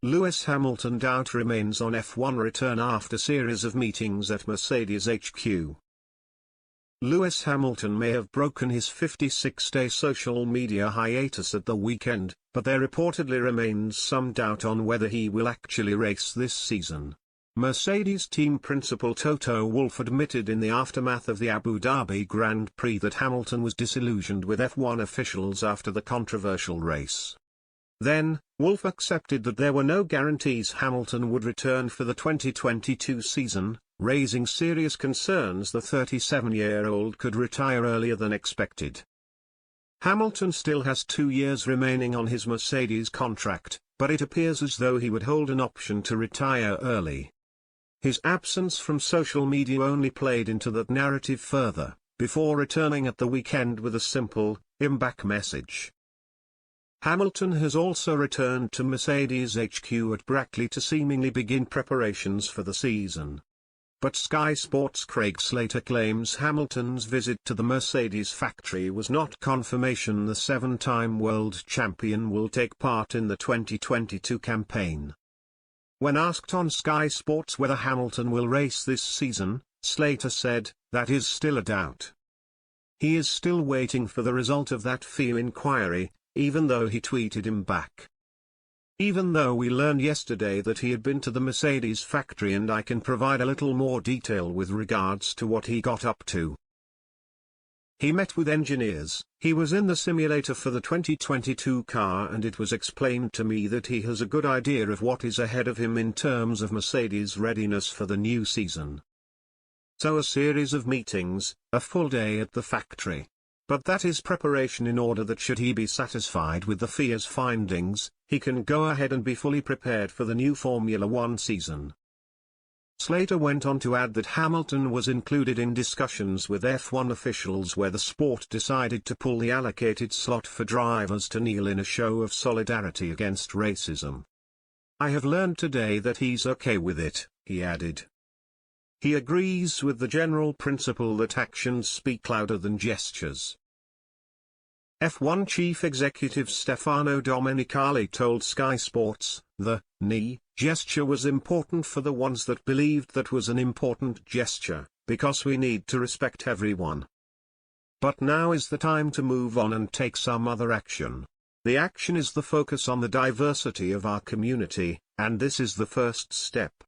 Lewis Hamilton doubt remains on F1 return after series of meetings at Mercedes HQ. Lewis Hamilton may have broken his 56-day social media hiatus at the weekend, but there reportedly remains some doubt on whether he will actually race this season. Mercedes team principal Toto Wolff admitted in the aftermath of the Abu Dhabi Grand Prix that Hamilton was disillusioned with F1 officials after the controversial race. Then, Wolff accepted that there were no guarantees Hamilton would return for the 2022 season, raising serious concerns the 37-year-old could retire earlier than expected. Hamilton still has 2 years remaining on his Mercedes contract, but it appears as though he would hold an option to retire early. His absence from social media only played into that narrative further, before returning at the weekend with a simple, "I'm back" message. Hamilton has also returned to Mercedes HQ at Brackley to seemingly begin preparations for the season. But Sky Sports' Craig Slater claims Hamilton's visit to the Mercedes factory was not confirmation the 7-time world champion will take part in the 2022 campaign. When asked on Sky Sports whether Hamilton will race this season, Slater said, "That is still a doubt. He is still waiting for the result of that FIA inquiry, even though he tweeted him back. Even though we learned yesterday that he had been to the Mercedes factory and I can provide a little more detail with regards to what he got up to. He met with engineers, he was in the simulator for the 2022 car and it was explained to me that he has a good idea of what is ahead of him in terms of Mercedes readiness for the new season. So a series of meetings, a full day at the factory. But that is preparation in order that should he be satisfied with the FIA's findings, he can go ahead and be fully prepared for the new Formula One season." Slater went on to add that Hamilton was included in discussions with F1 officials where the sport decided to pull the allocated slot for drivers to kneel in a show of solidarity against racism. "I have learned today that he's okay with it," he added. He agrees with the general principle that actions speak louder than gestures. F1 chief executive Stefano Domenicali told Sky Sports, "The knee gesture was important for the ones that believed that was an important gesture, because we need to respect everyone. But now is the time to move on and take some other action. The action is the focus on the diversity of our community, and this is the first step."